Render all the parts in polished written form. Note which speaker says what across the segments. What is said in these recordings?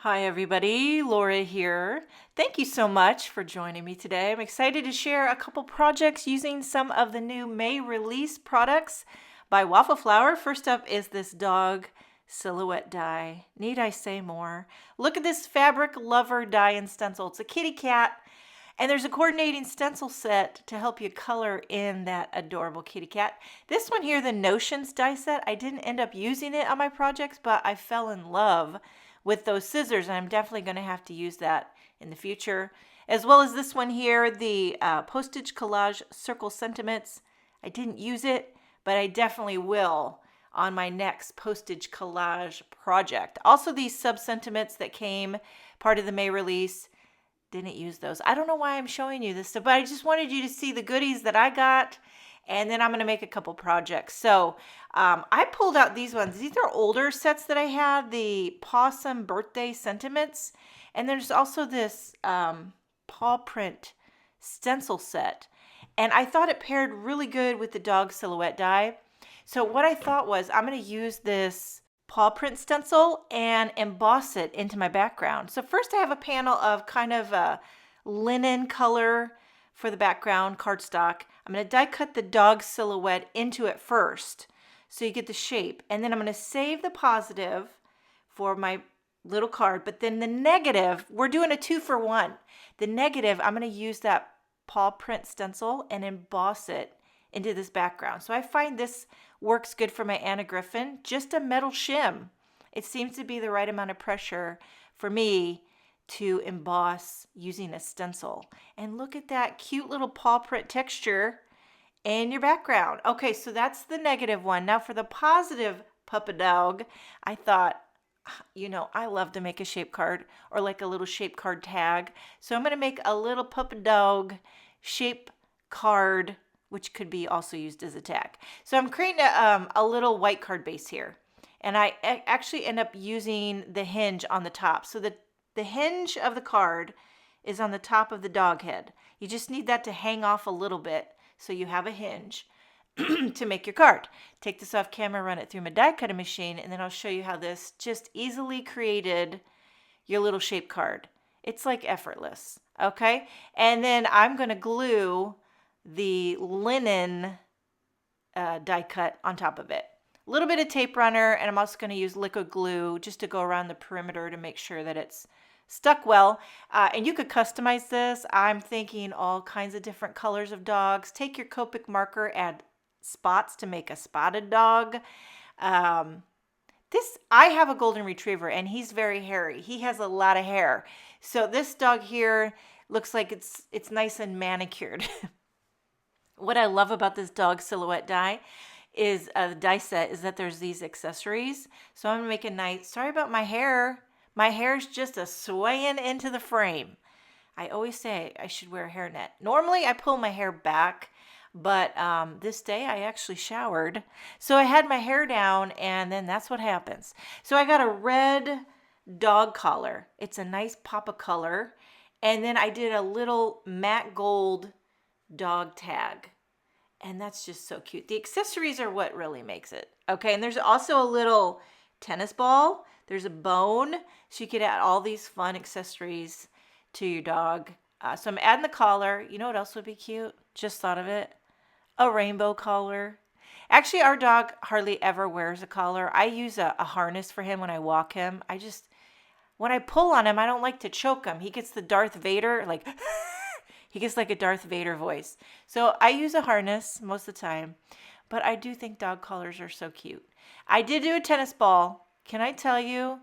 Speaker 1: Hi everybody, Laura here. Thank you so much for joining me today. I'm excited to share a couple projects using some of the new May release products by Waffle Flower. First up is this dog silhouette die. Need I say more? Look at this fabric lover die-n-stencil. It's a kitty cat, and there's a coordinating stencil set to help you color in that adorable kitty cat. This one here, the Notions die set, I didn't end up using it on my projects, but I fell in love with those scissors, and I'm definitely going to have to use that in the future. As well as this one here, the postage collage circle sentiments. I didn't use it, but I definitely will on my next postage collage project. Also, these sub sentiments that came part of the May release, didn't use those. I don't know why I'm showing you this stuff, but I just wanted you to see the goodies that I got, and then I'm going to make a couple projects. So I pulled out these ones. These are older sets that I had, the Pawsome birthday sentiments, and there's also this Paw Print Stencil set, and I thought it paired really good with the dog silhouette die. So what I thought was I'm going to use this Paw Print Stencil and emboss it into my background. So first I have a panel of kind of a linen color for the background, cardstock. I'm going to die cut the dog silhouette into it first so you get the shape. And then I'm going to save the positive for my little card. But then the negative, we're doing a 2-for-1. The negative, I'm going to use that Paw Print Stencil and emboss it into this background. So I find this works good for my Anna Griffin, just a metal shim. It seems to be the right amount of pressure for me to emboss using a stencil. And look at that cute little paw print texture in your background. Okay, so that's the negative one. Now for the positive puppet dog, I thought, I love to make a shape card or like a little shape card tag. So I'm going to make a little puppet dog shape card, which could be also used as a tag. So I'm creating a little white card base here. And I actually end up using the hinge on the top. So the hinge of the card is on the top of the dog head. You just need that to hang off a little bit so you have a hinge to make your card. Take this off camera, run it through my die cutting machine, and then I'll show you how this just easily created your little shape card. It's like effortless, okay? And then I'm going to glue the linen die cut on top of it. A little bit of tape runner, and I'm also going to use liquid glue just to go around the perimeter to make sure that it's stuck well. And you could customize this. I'm thinking all kinds of different colors of dogs. Take your Copic marker, add spots to make a spotted dog. I have a golden retriever, and he's very hairy. He has a lot of hair. So this dog here looks like it's nice and manicured. What I love about this dog silhouette die is the die set is that there's these accessories. So I'm gonna make a nice, sorry about my hair. My hair's just a swaying into the frame. I always say I should wear a hairnet. Normally I pull my hair back, but this day I actually showered. So I had my hair down, and then that's what happens. So I got a red dog collar. It's a nice pop of color. And then I did a little matte gold dog tag, and that's just so cute. The accessories are what really makes it. Okay, and there's also a little tennis ball. There's a bone, so you could add all these fun accessories to your dog. So I'm adding the collar. You know what else would be cute? Just thought of it. A rainbow collar. Actually, our dog hardly ever wears a collar. I use a harness for him when I walk him. When I pull on him, I don't like to choke him. He gets the Darth Vader, like... He gets like a Darth Vader voice. So I use a harness most of the time, but I do think dog collars are so cute. I did do a tennis ball. Can I tell you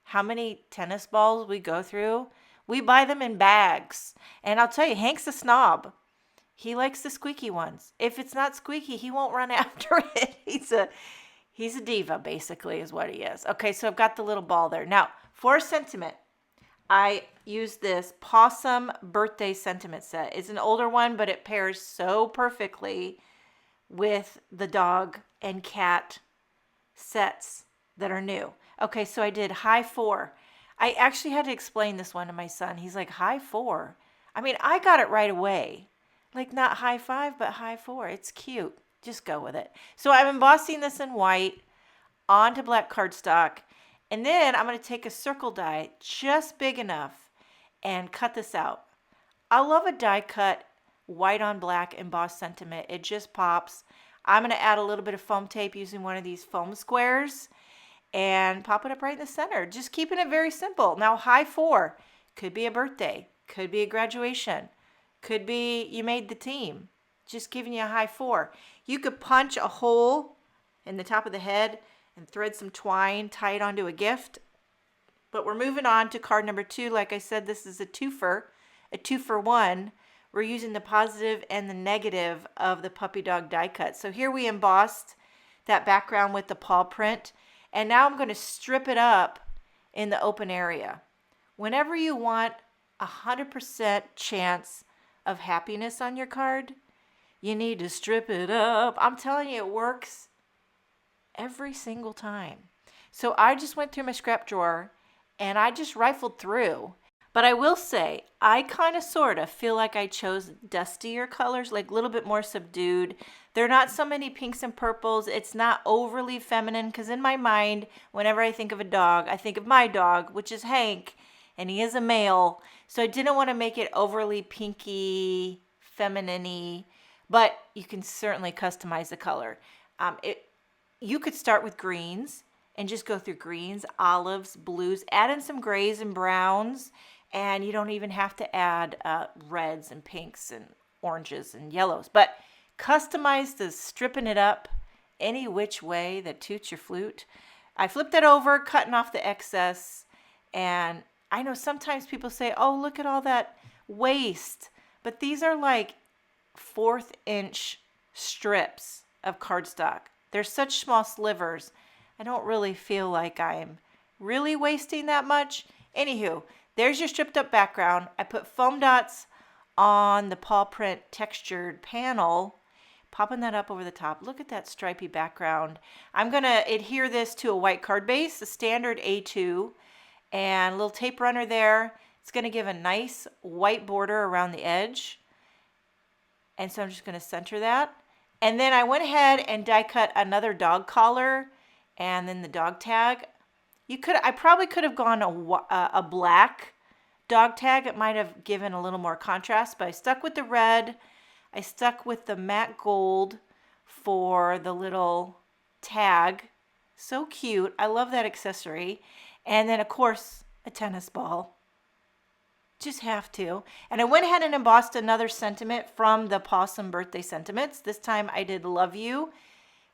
Speaker 1: how many tennis balls we go through? We buy them in bags. And I'll tell you, Hank's a snob. He likes the squeaky ones. If it's not squeaky, he won't run after it. He's a diva, basically, is what he is. Okay, so I've got the little ball there. Now, for a sentiment, I use this Pawsome birthday sentiment set. It's an older one, but it pairs so perfectly with the dog and cat sets that are new. Okay, so I did high 4. I actually had to explain this one to my son. He's like, high 4? I mean, I got it right away. Like not high 5, but high 4. It's cute. Just go with it. So I'm embossing this in white onto black cardstock. And then I'm going to take a circle die just big enough and cut this out. I love a die cut white on black embossed sentiment. It just pops. I'm going to add a little bit of foam tape using one of these foam squares and pop it up right in the center. Just keeping it very simple. Now high 4, could be a birthday, could be a graduation, could be you made the team. Just giving you a high 4. You could punch a hole in the top of the head and thread some twine, tie it onto a gift. But we're moving on to card number 2. Like I said, this is a twofer, a 2-for-1. We're using the positive and the negative of the puppy dog die cut. So here we embossed that background with the paw print. And now I'm going to strip it up in the open area. Whenever you want 100% chance of happiness on your card, you need to strip it up. I'm telling you, it works every single time. So I just went through my scrap drawer and I just rifled through. But I will say, I kind of sort of feel like I chose dustier colors, like a little bit more subdued. There are not so many pinks and purples. It's not overly feminine because in my mind, whenever I think of a dog, I think of my dog, which is Hank, and he is a male. So I didn't want to make it overly pinky, feminine-y, but you can certainly customize the color. You could start with greens and just go through greens, olives, blues, add in some grays and browns, and you don't even have to add reds and pinks and oranges and yellows. But customize the stripping it up any which way that toots your flute. I flipped it over, cutting off the excess, and I know sometimes people say, oh, look at all that waste, but these are like 1/4 inch strips of cardstock. They're such small slivers. I don't really feel like I'm really wasting that much. Anywho, there's your stripped up background. I put foam dots on the paw print textured panel, popping that up over the top. Look at that stripy background. I'm going to adhere this to a white card base, a standard A2, and a little tape runner there. It's going to give a nice white border around the edge. And so I'm just going to center that. And then I went ahead and die cut another dog collar and then the dog tag. I probably could have gone a black dog tag. It might have given a little more contrast, but I stuck with the red. I stuck with the matte gold for the little tag. So cute. I love that accessory. And then, of course, a tennis ball. Just have to. And I went ahead and embossed another sentiment from the Pawsome birthday sentiments. This time I did love you.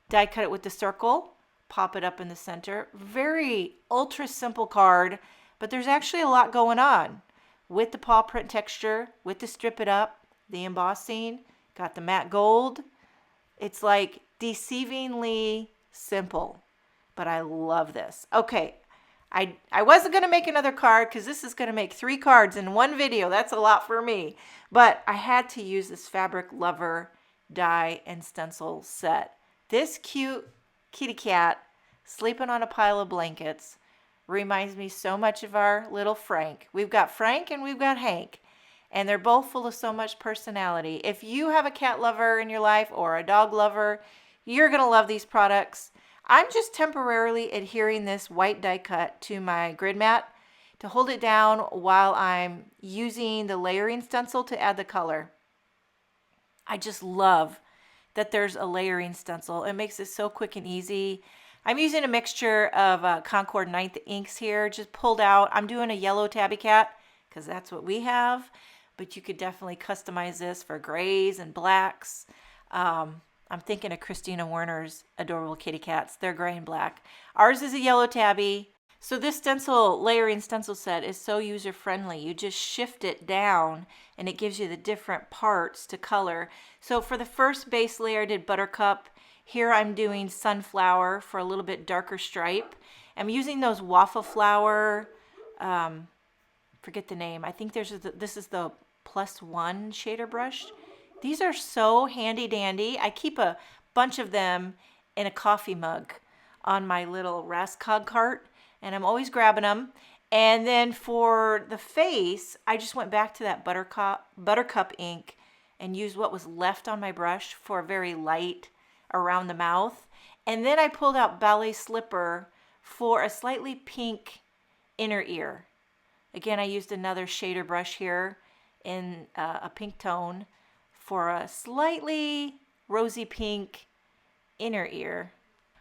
Speaker 1: Die cut it with the circle. Pop it up in the center. Very ultra simple card, but there's actually a lot going on with the paw print texture, with the strip it up, the embossing, got the matte gold. It's like deceivingly simple, but I love this. Okay, I wasn't going to make another card because this is going to make 3 cards in one video. That's a lot for me, but I had to use this Fabric Lover die and stencil set. This cute kitty cat sleeping on a pile of blankets reminds me so much of our little Frank. We've got Frank and we've got Hank, and they're both full of so much personality. If you have a cat lover in your life or a dog lover, you're going to love these products. I'm just temporarily adhering this white die cut to my grid mat to hold it down while I'm using the layering stencil to add the color. I just love that there's a layering stencil. It makes it so quick and easy. I'm using a mixture of Concord 9th inks here, just pulled out. I'm doing a yellow tabby cat because that's what we have, but you could definitely customize this for grays and blacks. I'm thinking of Christina Werner's adorable kitty cats. They're gray and black. Ours is a yellow tabby. So this stencil, layering stencil set is so user-friendly. You just shift it down and it gives you the different parts to color. So for the first base layer, I did Buttercup. Here I'm doing Sunflower for a little bit darker stripe. I'm using those waffle flower, forget the name. I think this is the +1 shader brush. These are so handy dandy. I keep a bunch of them in a coffee mug on my little Rascog cart, and I'm always grabbing them. And then for the face, I just went back to that Buttercup ink and used what was left on my brush for a very light around the mouth. And then I pulled out Ballet Slipper for a slightly pink inner ear. Again, I used another shader brush here in a pink tone for a slightly rosy pink inner ear.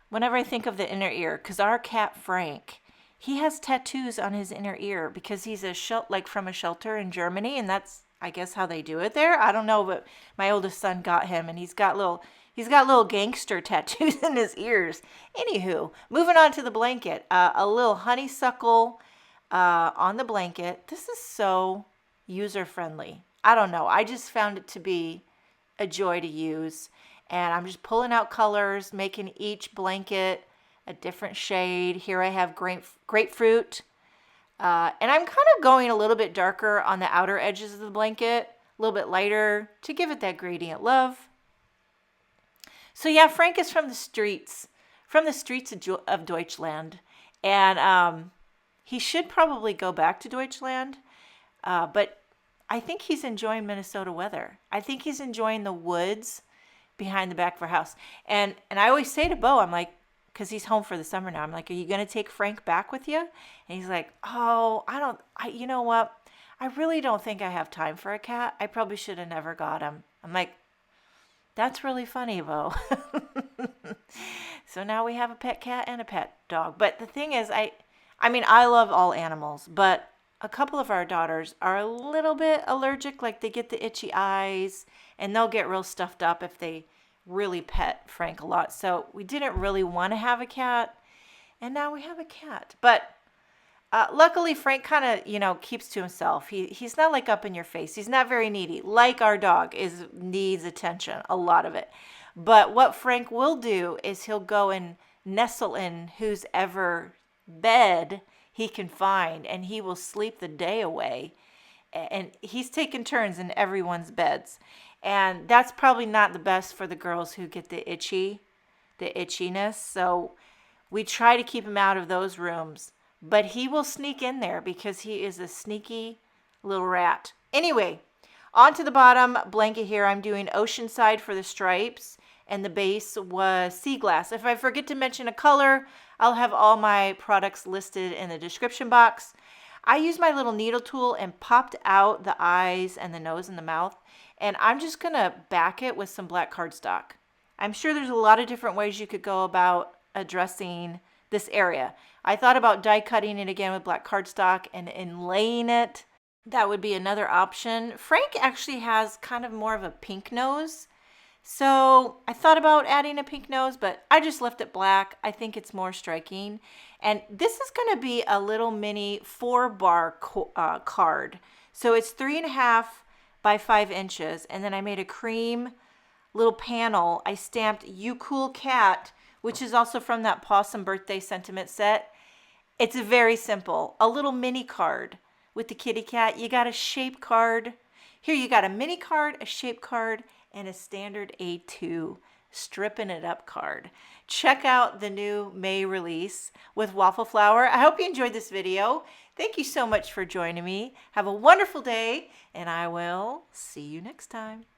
Speaker 1: Whenever I think of the inner ear, because our cat Frank, he has tattoos on his inner ear because he's like from a shelter in Germany, and that's, I guess, how they do it there. I don't know, but my oldest son got him, and he's got little gangster tattoos in his ears. Anywho, moving on to the blanket, a little honeysuckle on the blanket. This is so user friendly. I don't know. I just found it to be a joy to use. And I'm just pulling out colors, making each blanket a different shade. Here I have grapefruit. And I'm kind of going a little bit darker on the outer edges of the blanket, a little bit lighter to give it that gradient love. So yeah, Frank is from the streets of Deutschland. And he should probably go back to Deutschland. But I think he's enjoying Minnesota weather. I think he's enjoying the woods behind the back of our house. And I always say to Bo, I'm like, because he's home for the summer now, I'm like, are you going to take Frank back with you? And he's like, oh, you know what? I really don't think I have time for a cat. I probably should have never got him. I'm like, that's really funny, Bo. So now we have a pet cat and a pet dog. But the thing is, I mean, I love all animals, but a couple of our daughters are a little bit allergic, like they get the itchy eyes, and they'll get real stuffed up if they really pet Frank a lot. So we didn't really want to have a cat, and now we have a cat. But luckily, Frank kind of, keeps to himself. He's not like up in your face. He's not very needy, like our dog needs attention, a lot of it. But what Frank will do is he'll go and nestle in whose ever bed he can find, and he will sleep the day away. And he's taken turns in everyone's beds. And that's probably not the best for the girls who get the itchiness. So we try to keep him out of those rooms. But he will sneak in there because he is a sneaky little rat. Anyway, on to the bottom blanket here. I'm doing Oceanside for the stripes, and the base was sea glass. If I forget to mention a color, I'll have all my products listed in the description box. I used my little needle tool and popped out the eyes and the nose and the mouth, and I'm just going to back it with some black cardstock. I'm sure there's a lot of different ways you could go about addressing this area. I thought about die cutting it again with black cardstock and inlaying it. That would be another option. Frank actually has kind of more of a pink nose. So I thought about adding a pink nose, but I just left it black. I think it's more striking. And this is going to be a little mini 4-bar card. So it's 3.5 by 5 inches. And then I made a cream little panel. I stamped You Cool Cat, which is also from that Pawsome birthday sentiment set. It's very simple. A little mini card with the kitty cat. You got a shape card. Here you got a mini card, a shape card, and a standard A2 stripping it up card. Check out the new May release with waffle flower. I hope you enjoyed this video. Thank you so much for joining me. Have a wonderful day, and I will see you next time.